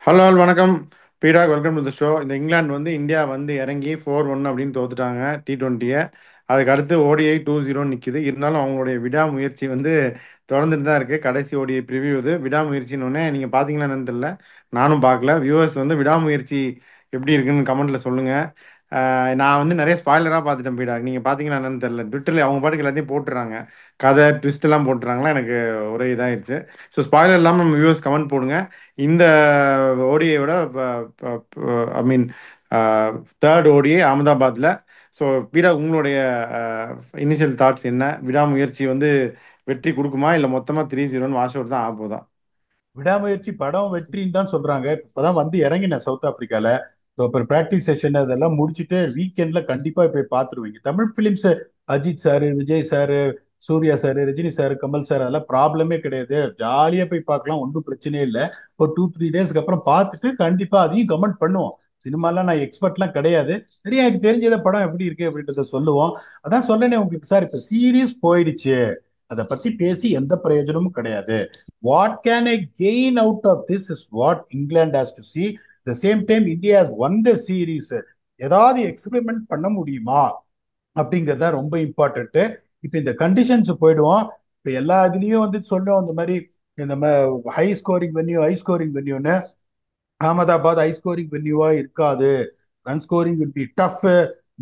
Hello வணக்கம். பீடாக் welcome to the show. இந்த இங்கிலாந்து வந்து இந்தியா வந்து இறங்கி 4-1 அப்படின்னு தோத்துட்டாங்க T20. அதுக்கு அடுத்து ODI 2-0 நிற்கிது. இருந்தாலும் அவங்களுடைய விடாமுயற்சி வந்து தொடர்ந்துட்டு தான் இருக்குது. கடைசி ODI ப்ரிவ்யூ இது விடாமுயற்சின்னு ஒன்று நீங்கள் பார்த்தீங்களா என்னன்னு தெரியல. நானும் பார்க்கல. வியூவர்ஸ் வந்து விடாமுயற்சி எப்படி இருக்குன்னு கமெண்ட்டில் சொல்லுங்கள். நான் வந்து நிறைய ஸ்பாய்லராக பார்த்துட்டேன் பீடாக். நீங்கள் பார்த்தீங்களா என்னன்னு தெரியல. ட்விட்டரில் அவங்க பாட்டுக்கு எல்லாத்தையும் போட்டுறாங்க. கதை ட்விஸ்ட் எல்லாம் போட்டுறாங்களா, எனக்கு ஒரே இதாயிருச்சு. ஸோ ஸ்பாய்லர் இல்லாமல் நம்ம வியூவர்ஸ் கமெண்ட் போடுங்க. இந்த ஓடிஐயோட ஐ மீன் தேர்ட் ஓடிஐ அகமதாபாத்தில். ஸோ வீரா, உங்களுடைய இனிஷியல் தாட்ஸ் என்ன? விடாமுயற்சி வந்து வெற்றி கொடுக்குமா, இல்லை மொத்தமாக 3-0 வாஷ் அவுட் தான் ஆக போதா? விடாமுயற்சி படம் வெற்றின்னு தான் சொல்றாங்க. இப்பதான் வந்து இறங்கினேன் சவுத் ஆப்பிரிக்கால. ஸோ இப்போ ப்ராக்டிஸ் செஷன் அதெல்லாம் முடிச்சுட்டு வீக்கெண்ட்ல கண்டிப்பா போய் பார்த்துருவீங்க. Tamil films Ajith sir, Vijay sir, Suriya sir, Rajini sir, Kamal sir அதெல்லாம் ப்ராப்ளமே கிடையாது. ஜாலியா போய் பார்க்கலாம், ஒன்றும் பிரச்சனையே இல்லை. ஒரு 2-3 டேஸ்க்கு அப்புறம் பார்த்துட்டு கண்டிப்பா அதையும் கமெண்ட் பண்ணுவோம். சினிமாலாம் நான் எக்ஸ்பர்ட்லாம் கிடையாது. சரி, எனக்கு தெரிஞ்சத படம் எப்படி இருக்கு அப்படின்றத சொல்லுவோம். அதான் சொன்னேனே உங்களுக்கு சார், இப்ப சீரியஸ் போயிடுச்சு. அதை பத்தி பேசி எந்த பிரயோஜனமும் கிடையாது. What can I gain out of this is what England has to see. The same time, India has won the series. ஏதாவது எக்ஸ்பெரிமெண்ட் பண்ண முடியுமா அப்படிங்கிறது தான் ரொம்ப இம்பார்ட்டன்ட். இப்போ இந்த கண்டிஷன்ஸ் போயிடுவோம். இப்போ எல்லா இதுலயும் வந்து சொன்னோம் இந்த மாதிரி. இந்த high scoring venue, high scoring வென்யூன்னு. அகமதாபாத் ஹை ஸ்கோரிங் வென்யூவா இருக்காது. Run scoring will be tough.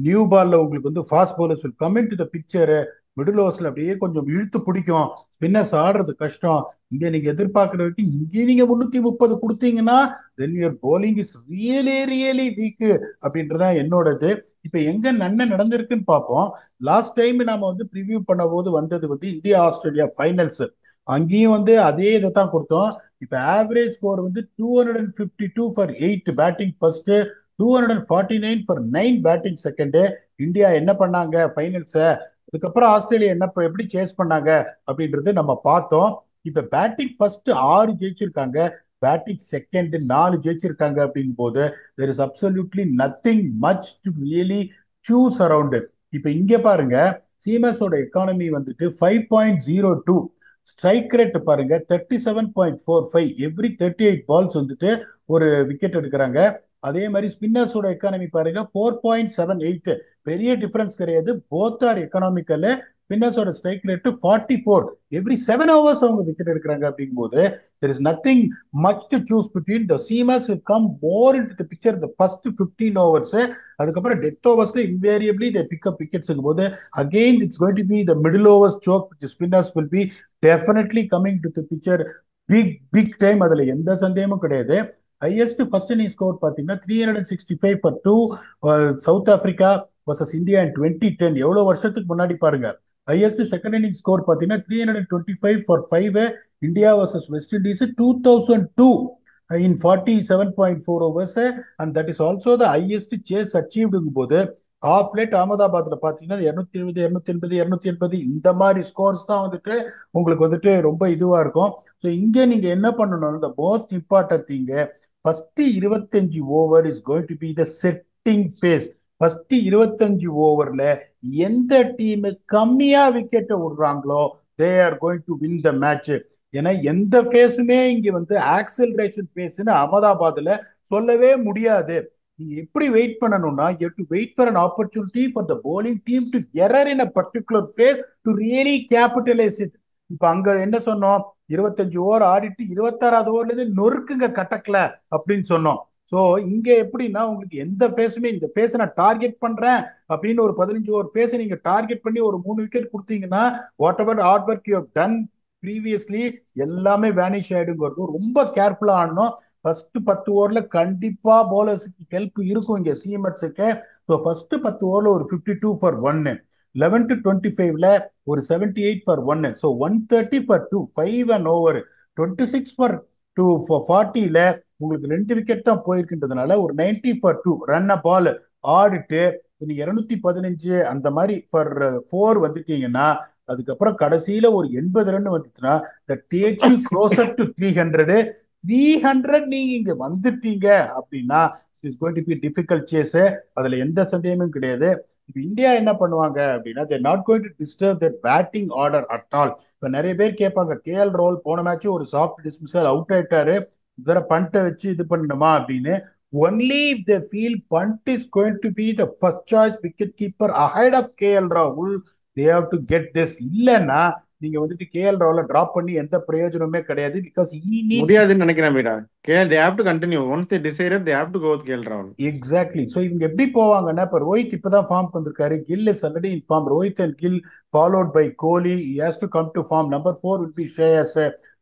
New பால்ல உங்களுக்கு வந்து fast bowlers will come in to the picture. Middle ஓவர்ஸ்ல அப்படியே கொஞ்சம் இழுத்து பிடிக்கும். ஸ்பின்னர்ஸ் ஆடுறது கஷ்டம். இங்க நீங்க எதிர்பார்க்கற வரைக்கும் இங்கே நீங்க 330 கொடுத்தீங்கன்னா then your bowling is really really week அப்படின்றதான் என்னோடது. இப்ப எங்க நன்மை நடந்திருக்குன்னு பார்ப்போம். லாஸ்ட் டைம் நாம வந்து ப்ரிவியூ பண்ண போது வந்தது வந்து இந்தியா ஆஸ்திரேலியா ஃபைனல்ஸ். அங்கேயும் வந்து அதே இதை தான் கொடுத்தோம். இப்ப ஆவரேஜ் ஸ்கோர் வந்து 252 for 8 batting first, 249 for 9 batting second. India என்ன பண்ணாங்க ஃபைனல்ஸ, அதுக்கப்புறம் ஆஸ்திரேலியா என்ன எப்படி சேஸ் பண்ணாங்க அப்படின்றது நம்ம பார்த்தோம். இப்ப பேட்டிங் ஃபர்ஸ்ட் 6 ஜெயிச்சிருக்காங்க, பேட்டிங் செகண்ட் 4 ஜெயிச்சிருக்காங்க. அப்படிங்கும் போது there is absolutely nothing much to really choose around. இப்ப இங்க பாருங்க, சீமஸோட எக்கானமி வந்துட்டு 5.02. ஸ்ட்ரைக் ரேட் பாருங்க 37.45. எவ்ரி 38 பால்ஸ் வந்துட்டு ஒரு விக்கெட் எடுக்கிறாங்க. அதே மாதிரி ஸ்பின்னர்ஸோட எக்கானமி பாருங்க 4.78. பெரிய டிஃபரன்ஸ் கிடையாது. Both are economical. ஸ்பின்னர்ஸோட ஸ்ட்ரைக் ரேட் 44. எவ்ரி 7 ஹவர்ஸ் அவங்க விக்கெட் எடுக்கிறாங்க. அப்படிங்கும்போது there is nothing much to choose between. The seamers will come more in to the picture the first 15 overs. அதுக்கப்புறம் டெத் ஓவர்ஸ்ல invariably they pick up wickets போது again it's going to be the middle overs choke. Spinners will be definitely coming to the picture big big time. அதுல எந்த சந்தேகமும் கிடையாது. Highest first inning score பாத்தீங்கன்னா 365 for 2 south Africa versus India in 2010. எவ்வளவு வருஷத்துக்கு முன்னாடி பாருங்க. ஹையஸ்ட் செகண்ட் இன்னிங் ஸ்கோர் பாத்தீங்கன்னா 325 for 5 India versus west Indies 2002 in 47.4 overs. And that is also the highest chase achieved போது ஆஃப் லேட் அகமதாபாத்ல பாத்தீங்கன்னா 270, 280, 280 இந்த மாதிரி ஸ்கோர்ஸ் தான் வந்துட்டு உங்களுக்கு வந்துட்டு ரொம்ப இதுவா இருக்கும். ஸோ இங்க நீங்க என்ன பண்ணணும், இந்த most important thing, first 25 over is going to be the setting phase. First 25 ஓவர்ல எந்த டீம் கம்மியா விக்கெட்டை விடுறாங்களோ they are going to win the match. ஏன்னா எந்த பேஸுமே இங்க வந்து ஆக்சலரேஷன் பேஸ்ன்னு அகமதாபாத்ல சொல்லவே முடியாது. நீங்க எப்படி வெயிட் பண்ணணும்னா, you have to wait for an opportunity for the bowling team to error in a particular phase to really capitalize it. இப்ப அங்க என்ன சொன்னோம், 25 ஓவர் ஆடிட்டு 26வது ஓவர்ல இருந்து நொறுக்குங்க கட்டக்கல அப்படின்னு சொன்னோம். சோ இங்க எப்படின்னா, உங்களுக்கு எந்த பேஸுமே இந்த பேஸை நான் டார்கெட் பண்றேன் அப்படின்னு ஒரு 15 ஓவர் பேஸை நீங்க டார்கெட் பண்ணி ஒரு 3 விக்கெட் கொடுத்தீங்கன்னா whatever hard work you have done previously எல்லாமே வேனிஷ் ஆயிடுங்கிறது ரொம்ப கேர்ஃபுல்லா ஆடணும். ஃபர்ஸ்ட் 10 ஓவர்ல கண்டிப்பா பவுலர்ஸுக்கு ஹெல்ப் இருக்கும் இங்க சீமட்ஸுக்கு. ஸோ ஃபர்ஸ்ட் 10 ஓவர்ல ஒரு 52 ஃபார் 1, 11 to 25ல ஒரு 78 for 1, so 130 for 2, 5 and over, 26 for 2 40ல உங்களுக்கு 2 விக்கெட் தான் போயிருக்குன்றதுனால ஒரு 90 ஃபார் 2 ரன் அ பால் ஆடிட்டு நீங்க 215 அந்த மாதிரி ஃபார் 4 வந்துட்டீங்கன்னா, அதுக்கப்புறம் கடைசியில ஒரு 80 ரன் வந்துச்சுன்னா that takes you closer to 300. 300 நீங்க இங்க வந்துட்டீங்க அப்படின்னா it's going to be difficult chase. அதுல எந்த சந்தேகமும் கிடையாது. இப்ப இந்தியா என்ன பண்ணுவாங்க அப்படின்னா, they're not going to disturb their batting order at all. இப்ப நிறைய பேர் கேட்பாங்க, KL ராகுல் போன மேட்ச் ஒரு சாஃப்ட் டிஸ்மிசல் அவுட் ஆயிட்டாரு, இதர பண்ட்டை வச்சு இது பண்ணணுமா அப்படின்னு. Only if they feel Pant is going to be the first choice wicket keeper ahead of KL ராகுல், they have to get this. இல்லைன்னா நீங்க வந்துட்டு கேஎல் ராகுல டிராப் பண்ணி எந்த பிரயோஜனமே கிடையாது. Because he needs. முடியாதுன்னு நினைக்கிறேன் பீடா. They have to continue once they decided they have to go with KL ராகுல். எக்ஸாக்ட்லி. ஸோ இவங்க எப்படி போவாங்கன்னா, இப்போ ரோஹித் இப்பதான் ஃபார்ம் வந்திருக்காரு, Gill is already in form, Rohit and Gill followed by Kohli, has to come to form. Number 4 will be Shreyas,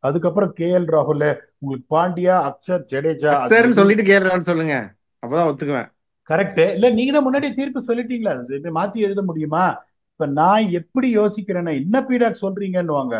அதுக்கப்புறம் KL ராகுல், உங்களுக்கு பாண்டியா, அக்ஷர், ஜடேஜா. அது அக்ஸர்னு எது சொல்லிட்டு கேஎல் ராகுல் சொல்லுங்க, அப்பதான் ஒத்துக்குவேன். கரெக்ட் இல்ல? நீங்க தான் முன்னாடி தீர்ப்பு சொல்லிட்டீங்களா, இப்ப மாத்தி எழுத முடியுமா? இப்ப நான் எப்படி யோசிக்கிறேன்னா, என்ன பீடாக் சொல்றீங்கன்னு வாங்க,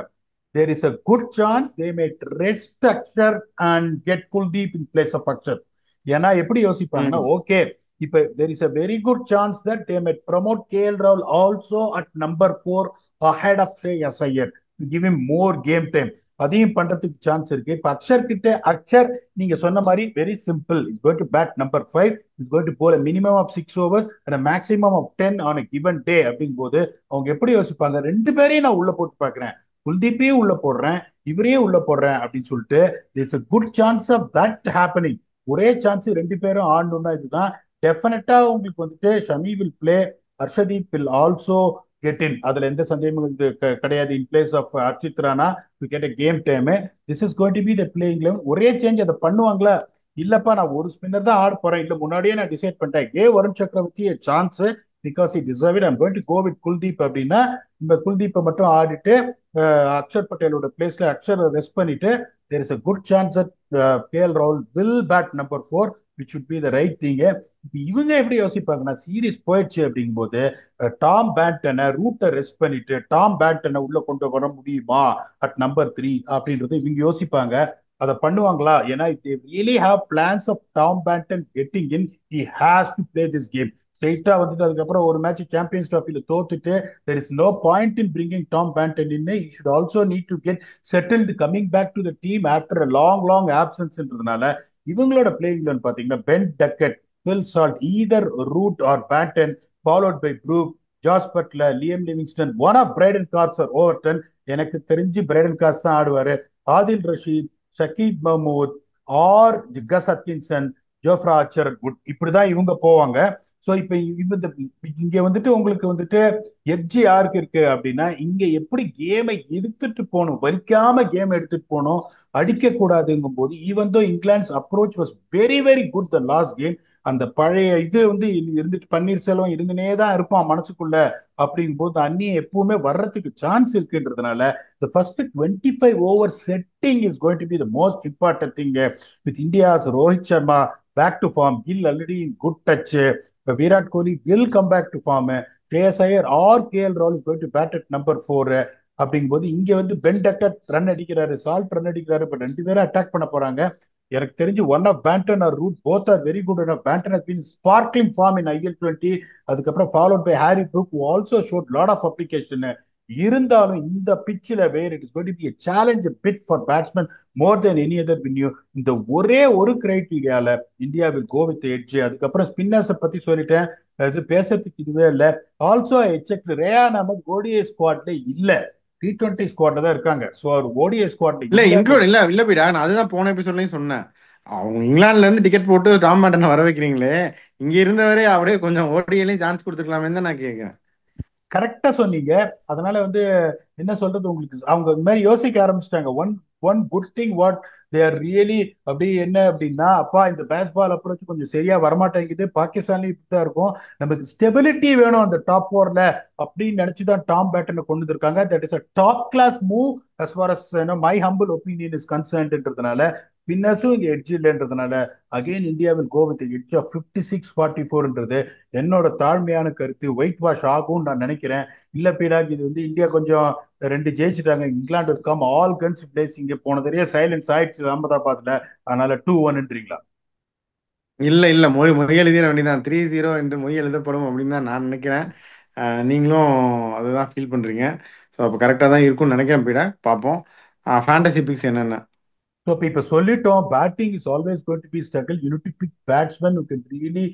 there is a good chance they may rest Akshar and get Kuldeep in place of Akshar. ஏன்னா எப்படி யோசிப்பாங்கன்னா, ம். ஓகே இப்ப there is a very good chance that they may promote KL Rahul also at number 4 ahead of Shreyas Iyer to give him more game time. அதையும் பண்றதுக்கு chance இருக்கு. இப்ப அக்ஷர் கிட்ட, அக்ஷர் நீங்க சொன்ன மாதிரி very simple, is going to bat number 5, is going to bowl minimum of 6 overs and a maximum of 10 on a given day. அப்படிங்கும் போது அவங்க எப்படி யோசிப்பாங்க, ரெண்டு பேரையும் நான் உள்ள போட்டு பாக்குறேன், குல்தீப்பையும் உள்ள போடுறேன், இவரையும் உள்ள போடுறேன் அப்படின்னு சொல்லிட்டு, there's a good chance of that happening. ஒரே சான்ஸ் ரெண்டு பேரும் ஆடணும்னா இதுதான். டெஃபினட்டா உங்களுக்கு வந்துட்டு Shami will play, Arshdeep will also get in, அதுல எந்த சந்தேகமும் கிடையாது. In place of Harshit Rana to get a game time. This is going to be the playing eleven. ஒரே சேஞ்ச் அதை பண்ணுவாங்களா? இல்லப்பா நான் ஒரு ஸ்பின்னர் தான் ஆட போறேன், இல்ல முன்னாடியே நான் டிசைட் பண்ணிட்டேன், கே Varun Chakravarthy chance because it deserve it, I'm going to go with Kuldeep அப்படின்னா, இந்த குல்தீப்பை மட்டும் ஆடிட்டு அக்ஷர் பட்டேலோட பிளேஸ்ல அக்ஷர் ரெஸ்ட் பண்ணிட்டு, there is a good chance that KL Rahul will bat number 4, which would be the right thing. இப்போ இவங்க எப்படி யோசிப்பாங்கன்னா, சீரிஸ் போயிடுச்சு அப்படிங்கும் போது டாம் பேண்டனை ரூட்டை ரெஸ்ட் பண்ணிட்டு டாம் பேண்டனை உள்ள கொண்டு வர முடியுமா அட் நம்பர் 3 அப்படின்றது இவங்க யோசிப்பாங்க. அதை பண்ணுவாங்களா? ஏன்னா if they really have plans of Tom Banton getting in, he has to play this game. ஸ்ட்ரெயிட்டா வந்துட்டு அதுக்கப்புறம் ஒரு மேட்ச் சாம்பியன்ஸ் டிராஃபில தோத்துட்டு, there is no point in bringing Tom Banton in. He should also need to get settled coming back to the team after a long absenceன்றதுனால இவங்களோட playing பாத்தீங்கன்னா Ben Duckett, Phil Salt, either Root or Banton, followed by Brook, Jos Buttler, Liam Livingstone, one of Brydon Carse or Overton. எனக்கு தெரிஞ்சு Brydon Carse தான் ஆடுவாரு. Adil Rashid, Saqib Mahmood or Gus Atkinson, Jofra Archer good, இப்படிதான் இவங்க போவாங்க. ஸோ இப்போ இங்க வந்துட்டு உங்களுக்கு வந்துட்டு எட்ஜ் யாருக்கு இருக்கு அப்படின்னா, இங்க எப்படி கேமை எடுத்துட்டு போகணும், வலிக்காம கேம் எடுத்துட்டு போகணும், அடிக்க கூடாதுங்கும் போது, even though England approach was very good the last game, அந்த பழைய இது வந்து இருந்துட்டு பன்னீர்செல்வம் இருந்துனே தான் இருப்பான் மனசுக்குள்ள. அப்படிங்கும் போது அந்நிய எப்பவுமே வர்றதுக்கு சான்ஸ் இருக்குன்றதுனால the first 25 over setting is going to be the most important thing with India's Rohit Sharma back to form, Gill already in good touch, Virat Kohli will come back to form, Shreyas Iyer or KL Rahul is going to bat at number 4. அப்படிங்கும்போது இங்க வந்து Ben Duckett run அடிக்கிறாரு, Salt run அடிக்கிறாரு, but ரெண்டு பேரும் attack பண்ண போறாங்க. எனக்கு தெரிஞ்சு one of Banton or Root both are very good. Banton has been sparkling form in IL20, அதுக்கப்புறம் followed by Harry Brook who also showed lot of application. இருந்தாலும் இந்த பிச்சில் where it is going to be a challenge bit for batsman more than any other venue. இந்த ஒரே ஒரு கிரைட்டீரியால India will go with edge. அதுக்கப்புறம் ஸ்பின்னர்ஸை பத்தி சொல்லிட்டேன், இது பேசுறதுக்கு இதுவே இல்லை. Also check Rehan Ahmed ODI ஸ்குவாட்ல இல்ல, T20 ஸ்குவாட்ல தான் இருக்காங்க. ஸோ அவர் ஓடிஐ ஸ்குவாட்ல இல்ல இல்ல. இன்க்ளூட் இல்ல பீடா, நான் அதுதான் போன எபிசோட்லயும் சொன்னேன். அவங்க இங்கிலாந்துல இருந்து டிக்கெட் போட்டு டாம் பேட்டனை வர வைக்கிறீங்களே, இங்க இருந்தவரே அப்படியே கொஞ்சம் ஓடியிலையும் சான்ஸ் கொடுத்துருக்கலாமே தான் நான் கேட்கிறேன். கரெக்டா சொன்னீங்க. அதனால வந்து என்ன சொல்றது, உங்களுக்கு அவங்க இந்த மாதிரி யோசிக்க ஆரம்பிச்சிட்டாங்க. One one good thing what they are really அப்படி என்ன அப்படின்னா, அப்பா இந்த பேஸ்பால் அப்ரோச் கொஞ்சம் சரியா வரமாட்டேங்குது, பாகிஸ்தான்லயும் இப்படிதான் இருக்கும், நமக்கு ஸ்டெபிலிட்டி வேணும் அந்த டாப் 4ல அப்படின்னு நினைச்சுதான் டாம் பேட்டனை கொண்டு வந்திருக்காங்க. That is a top class move as far as my humble opinion is கன்சர்ன்ன்றதுனால, பின்னஸும் இங்க எட்ஜ் இல்லைன்றதுனால again India will go with edge of 56-44ன்றது என்னோட தாழ்மையான கருத்து. ஒயிட் வாஷ் ஆகும்னு நான் நினைக்கிறேன். இல்ல பீடாக், இது வந்து இந்தியா கொஞ்சம் ரெண்டு ஜெயிச்சுட்டாங்க, இங்கிலாந்து கம் ஆல் கன்ஸ் பிளேசிங், போன தடவை சைலன்ஸ் ஆயிடுச்சு அகமதாபாத்ல, அதனால 2-1ன்றீங்களா? இல்ல மொழி எழுதிட வேண்டியதான், 3-0 என்று மொழி எழுதப்படும் அப்படின்னு தான் நான் நினைக்கிறேன். நீங்களும் அதுதான் ஃபீல் பண்றீங்க. ஸோ அப்போ கரெக்டாக தான் இருக்கும்னு நினைக்கிறேன் பீடா. பார்ப்போம். ஃபேண்டசி பிக்ஸ் என்னென்ன? ஸோ இப்போ சொல்லிட்டோம், batting is always going to be struggle, you need to pick batsman who can really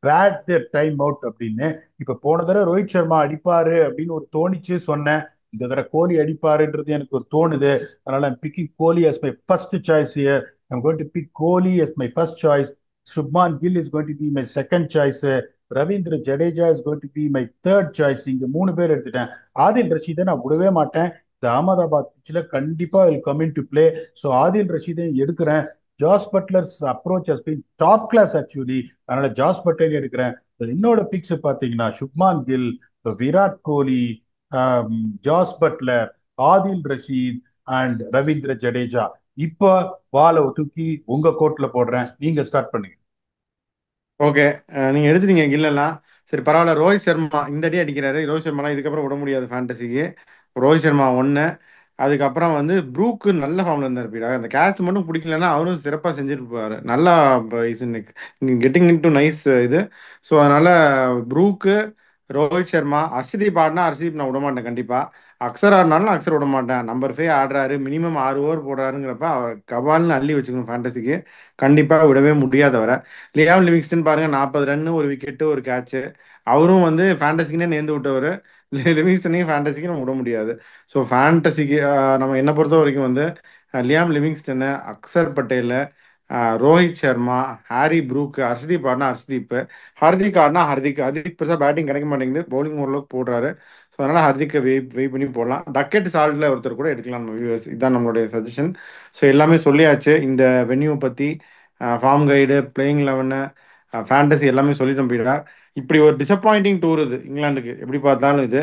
bat their time out அப்படின்னு. இப்போ போன தடவை ரோஹித் சர்மா அடிப்பாரு அப்படின்னு ஒரு தோணிச்சு சொன்னேன், இந்த தடவை கோலி அடிப்பாருன்றது எனக்கு ஒரு தோணுது. அதனால picking Kohli as my first choice here. I'm going to pick Kohli as my first choice. Shubman Gill is going to be my second choice. Ravindra Jadeja is going to be my third choice. இங்க மூணு பேர் எடுத்துட்டேன். ஆதில் ரஷீதை நான் விடவே மாட்டேன். இந்த அகமதாபாத் பிச்சில் கண்டிப்பா will come into play. So Adil ரஷீதை எடுக்கிறேன். Jos Buttler's approach has been top class actually. அதனால ஜாஸ் பட்லர் எடுக்கிறேன். என்னோட பிக்ஸ் பாத்தீங்கன்னா Shubman Gill, Virat Kohli, Jos Buttler, Adil Rashid and Ravindra Jadeja. இப்ப வாழை தூக்கி உங்க கோட்ல போடுறேன், நீங்க ஸ்டார்ட் பண்ணுங்க. ஓகே. நீங்க எடுத்துட்டீங்க கில்லெல்லாம். சரி பரவாயில்ல. ரோஹித் சர்மா இந்த அடி அடிக்கிறாரு. ரோஹித் சர்மாலாம் இதுக்கப்புறம் விட முடியாது ஃபேண்டசிக்கு. ரோஹித் சர்மா ஒன்று. அதுக்கப்புறம் வந்து ப்ரூக்கு நல்ல ஃபார்ம்ல இருந்தார் பீடா. அந்த கேட்ச் மட்டும் பிடிக்கலன்னா அவரும் சிறப்பாக செஞ்சுட்டு போவார். நல்லா is getting in to nice இது. ஸோ அதனால ப்ரூக்கு, ரோஹித் சர்மா, ஹர்ஷதீப் ஆடினா ஹர்ஷதீப் நான் விட மாட்டேன் கண்டிப்பாக. அக்சர் ஆடினாலும் அக்சர் விட மாட்டேன். நம்பர் 5 ஆடுறாரு, மினிமம் 6 ஓவர் போடுறாருங்கிறப்ப அவர் கபால்னு அள்ளி வச்சுக்கணும் ஃபேண்டசிக்கு. கண்டிப்பாக விடவே முடியாதவரை. லியாம் லிவிங்ஸ்டன் பாருங்க, 40 ரன்னு, ஒரு விக்கெட்டு, ஒரு கேட்ச். அவரும் வந்து ஃபேண்டசிக்குன்னே நேர்ந்து விட்டவர். லிவிங்ஸ்டனையும் ஃபேண்டசிக்கு நம்ம விட முடியாது. ஸோ ஃபேண்டசிக்கு நம்ம என்னை பொறுத்த வரைக்கும் வந்து Liam Livingstone, Axar Patel, Rohit Sharma, Harry Brook, Harshdeep ஆடினா ஹர்ஷ்தீப், ஹர்திக் ஆடினா ஹர்திக். ஹர்திக் பெருசாக பேட்டிங் கிடைக்க மாட்டேங்குது, பவுலிங் ஓரளவுக்கு போடுறாரு. ஸோ அதனால ஹர்திக்கை வெயிட் பண்ணி போடலாம். டக்கெட் சால்ட்ல ஒருத்தர் கூட எடுக்கலாம் நம்ம வியூவர்ஸ். இதுதான் நம்மளுடைய சஜஷன். ஸோ எல்லாமே சொல்லியாச்சு இந்த வென்யூ பற்றி. Form guide, playing eleven, fantasy எல்லாமே சொல்லிட்டோம் பீடா. இப்படி ஒரு டிசப்பாயிண்டிங் டூர் இது இங்கிலாந்துக்கு எப்படி பார்த்தாலும். இது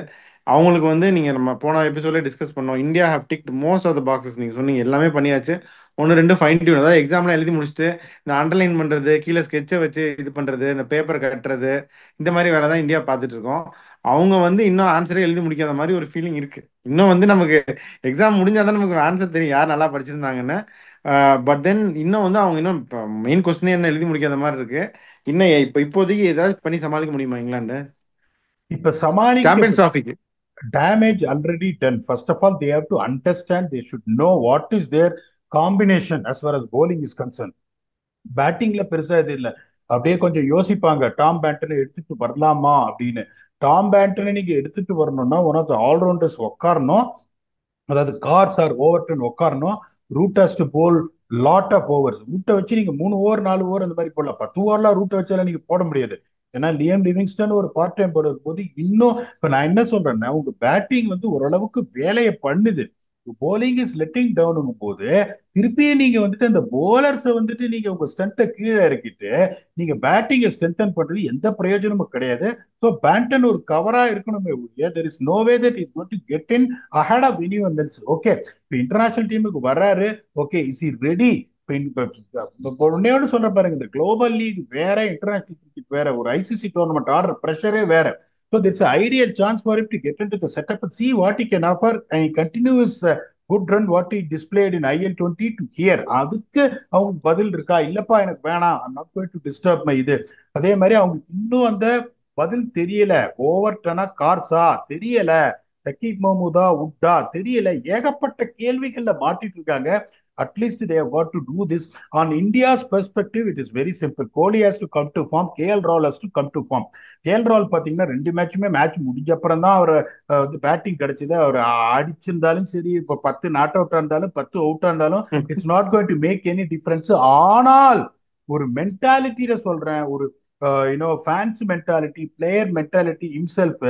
அவங்களுக்கு வந்து நீங்கள் நம்ம போன எபிசோட்லேயே டிஸ்கஸ் பண்ணோம். India have ticked most of the boxes. நீங்கள் சொன்னீங்க எல்லாமே பண்ணியாச்சு. ஒன்று ரெண்டு ஃபைன் டியூன், அதாவது எக்ஸாம்லாம் எழுதி முடிச்சுட்டு இந்த அண்டர்லைன் பண்ணுறது, கீழே ஸ்கெட்சை வச்சு இது பண்ணுறது, இந்த பேப்பர் கட்டுறது, இந்த மாதிரி வேலை தான் இந்தியா பார்த்துட்டு இருக்கோம். அவங்க வந்து இன்னும் ஆன்சரே எழுதி முடிக்காத மாதிரி ஒரு ஃபீலிங் இருக்கு. இன்னும் வந்து நமக்கு எக்ஸாம் முடிஞ்சாதான் நமக்கு ஆன்சர் தெரியும் யார் நல்லா படிச்சிருந்தாங்கன்னு. பட் தென் இன்னும் வந்து அவங்க இன்னும் இப்போ மெயின் கொஸ்டினே என்ன எழுதி முடிக்காத மாதிரி இருக்கு. இன்னும் இப்போதைக்கு ஏதாவது பண்ணி சமாளிக்க முடியுமா இங்கிலாந்து இப்ப சமாளிக்க champions traffic? damage already done. First of all, they have to understand, they should know what is their combination as far as bowling is concerned. பேட்டிங்ல பெருசா இது இல்லை. அப்படியே கொஞ்சம் யோசிப்பாங்க, டாம் பேண்டனை எடுத்துட்டு வரலாமா அப்படின்னு. டாம் பேண்டனை நீங்க எடுத்துட்டு வரணும்னா ஒன் ஆஃப் த ஆல்ரவுண்டர்ஸ் உட்காரணும். அதாவது கார்ஸ் ஆர் ஓவர்டன் உட்காரணும். Root has to bowl lot of overs. ரூட்டை வச்சு நீங்க 3 ஓவர் 4 ஓவர் அந்த மாதிரி போடலாம். 10 ஓவர்லாம் ரூட்டை வச்சாலும் நீங்க போட முடியாது. ஏன்னா லியம் லிவிங்ஸ்டன் ஒரு பார்ட் டைம் போடுற போது இன்னும் இப்ப நான் என்ன சொல்றேன்னா, உங்க பேட்டிங் வந்து ஓரளவுக்கு வேலையை பண்ணுது. போலிங் இஸ் லெட்டிங் டவுனுங்கும் போது திருப்பியும் நீங்க வந்துட்டு அந்த போலர்ஸை வந்துட்டு நீங்க உங்க ஸ்ட்ரென்த்தை கீழே இறக்கிட்டு நீங்க பேட்டிங்கை ஸ்ட்ரென்தன் பண்றது எந்த பிரயோஜனமும் கிடையாது. ஸோ பேண்டன் ஒரு கவரா இருக்கணுமே ஒழிய there is no way that is going to get in ahead of anyone else. Okay, இப்போ இன்டர்நேஷனல் டீமுக்கு வர்றாரு. Okay, is he ready? ஒன்னே ஒன்று சொல்ற பாருங்க, இந்த குளோபல் லீக் வேற, இன்டர்நேஷனல் கிரிக்கெட் வேற, ஒரு ஐசிசி டோர்னமெண்ட் ஆடுற ப்ரெஷரே வேற. So there's an ideal chance for him to get into the setup and see what he can offer, and he continues good run what he displayed in IL20 to here. அதுக்கு அவங்க பதில் இருக்கா? இல்லப்பா எனக்கு வேணாம், I'm not going to disturb my இது. அதே மாதிரி அவங்க இன்னும் அந்த பதில் தெரியல. ஓவர்டனா கார்ஸா தெரியல, தக்கீப் மஹமூதா உட்டா தெரியல. ஏகப்பட்ட கேள்விகள்ல மாட்டிட்டு இருக்காங்க. At least they have got to do this. On India's perspective, it is very simple. Kohli has to come to form. KL Rahul has to come to form. KL ராகுல் பாத்தீங்கன்னா 2 மேட்சுமே மேட்ச் முடிஞ்ச அப்புறம் தான் அவர் வந்து பேட்டிங் கிடைச்சது. அவர் அடிச்சிருந்தாலும் சரி, இப்போ 10 not அவுட்டா இருந்தாலும் 10 அவுட்டா இருந்தாலும் it's not going to make any difference. ஆனால் ஒரு மென்டாலிட்டியில சொல்றேன், ஒரு fans mentality, player mentality himself,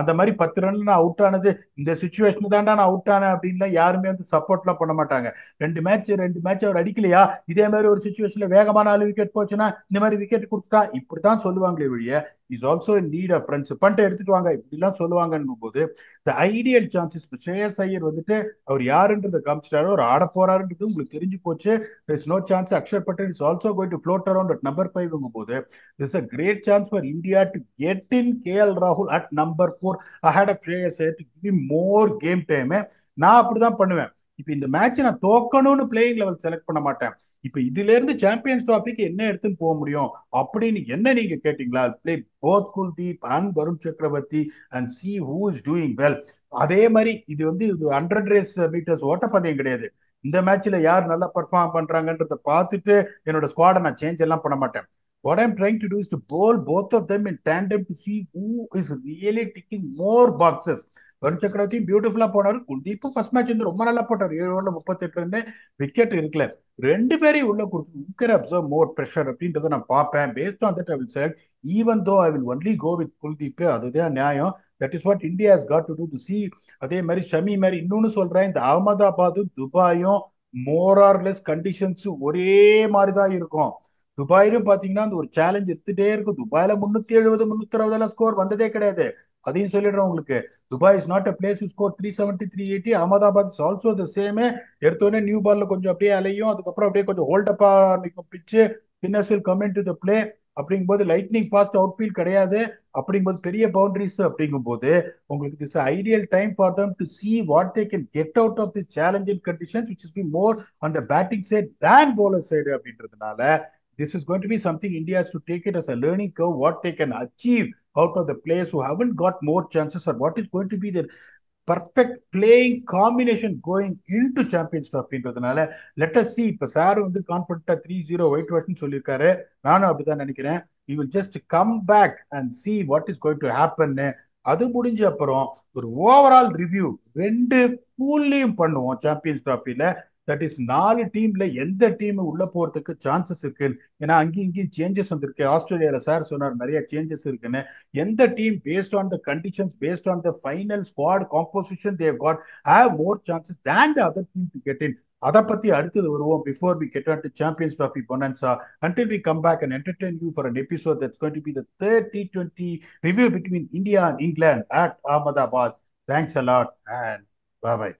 அந்த மாதிரி 10 ரன்ல நான் அவுட் ஆனது, இந்த சுச்சுவேஷன் தான்டா நான் அவுட் ஆனேன் அப்படின்லாம் யாருமே வந்து சப்போர்ட்லாம் பண்ண மாட்டாங்க. 2 மேட்ச் அவர் அடிக்கலையா, இதே மாதிரி ஒரு சுச்சுவேஷன்ல வேகமான 4 விக்கெட் போச்சுன்னா இந்த மாதிரி விக்கெட் கொடுத்தா இப்படித்தான் சொல்லுவாங்களே ஒழிய is also in need of runs, பண்ட எடுத்துட்டு வாங்க இப்படிலாம் சொல்லுவாங்கன்னு போது the ideal chances. Shreyas Iyer வந்துட்டு அவர் யாருன்றதை காமிச்சிட்டாரு, அவர் ஆட போறாருன்றது உங்களுக்கு தெரிஞ்சு போச்சு. Is no chance. Axar Patel is also going to float around at number 5 போது this a great chance for India to get in KL Rahul at number 4 ahead of Shreyas Iyer to give him more game time. நான் அப்படிதான் பண்ணுவேன். இப்ப இந்த match நான் தோக்கணும்னு playing eleven select பண்ண மாட்டேன். இப்ப இதுல இருந்து சாம்பியன்ஸ் டிராஃபிக்கு என்ன எடுத்துன்னு போக முடியும் அப்படின்னு என்ன நீங்க கேட்டீங்களா? Play both Kuldeep and Varun Chakravarthy and see who is doing well. அதே மாதிரி இது வந்து 100 ரேஸ் மீட்டர்ஸ் ஓட்டப்பந்தயம் கிடையாது. இந்த மேட்ச்ல யார் நல்லா பர்ஃபார்ம் பண்றாங்கன்றத பார்த்துட்டு என்னோட ஸ்குவாடை நான் சேஞ்ச் எல்லாம் பண்ண மாட்டேன். What I'm trying to do is to bowl both of them in tandem to see who is really ticking more boxes. Varun சக்கரவர்த்தி பியூட்டிஃபுல்லா போனாரு. குல்தீப்பும் ஃபர்ஸ்ட் மேட்ச் வந்து ரொம்ப நல்லா போட்டார். 7 ஓவர்ல 38 ரன், விக்கெட் இருக்கல. ரெண்டு பேரையும் உள்ள கொடுத்து who can absorb more pressure அப்படின்றத நான் பார்ப்பேன். Based on that I will select, even though I will only go with Kuldeep. அதுதான் நியாயம். That is what India has got to to to see. அதே மாதிரி ஷமி மாதிரி இன்னொன்னு சொல்றேன், இந்த அகமதாபாத்தும் துபாயும் மோர் ஆர் லெஸ் கண்டிஷன்ஸ் ஒரே மாதிரி தான் இருக்கும். துபாயிலும் பாத்தீங்கன்னா அந்த ஒரு சேலஞ்ச் எடுத்துட்டே இருக்கும். துபாயில 370 360 எல்லாம் ஸ்கோர் வந்ததே கிடையாது. அதையும் சொல்லிடுறேன் உங்களுக்கு. Dubai is not a place to score 370 380. Ahmedabad is also the same. எடுத்தோடனே நியூ பால்ல கொஞ்சம் அப்படியே அலையும், அதுக்கப்புறம் அப்படியே கொஞ்சம் ஹோல்டப்பா நிற்கும் pitch, spinners will come in to the play. அப்படிங்கும்போது லைட்னிங் ஃபாஸ்ட் அவுட்ஃபீல்ட் கிடையாது. அப்படிங்கும்போது பெரிய பவுண்டரிஸ். அப்படிங்கும்போது உங்களுக்கு this ideal time for them to see what they can get out of the challenging conditions which is be more on the batting side than bowler side அப்படின்றதுனால this is going to be something India has to take it as a learning curve, what they can achieve out of the players who haven't got more chances, or what is going to be their perfect playing combination going into Champions Trophyன்றதுனால let us see. இப்ப sir வந்து கான்ஃபிடண்டா 3-0 white வாஷ்னு சொல்லியிருக்காரு. நானும் அப்படிதான் நினைக்கிறேன். he will just come back and see what is going to happen. அது முடிஞ்ச அப்புறம் ஒரு ஓவரால் ரிவ்யூ ரெண்டு பூல்லையும் பண்ணுவோம் சாம்பியன்ஸ் டிராஃபில. தட் இஸ் 4 டீம்ல எந்த டீம் உள்ள போறதுக்கு சான்சஸ் இருக்கு. ஏன்னா அங்கேயும் இங்கேயும் சேஞ்சஸ் வந்திருக்கு. ஆஸ்திரேலியால சார் சொன்னார் நிறைய சேஞ்சஸ் இருக்குன்னு. எந்த team based on the conditions, based on the final squad composition they've got have more chances than the other team to get in. அதை பத்தி அடுத்தது வருவோம். Before we get on to champions trophy bonanza, until we come back and entertain you for an episode that's going to be the third T20 review between India and England at Ahmedabad. Thanks a lot and bye bye.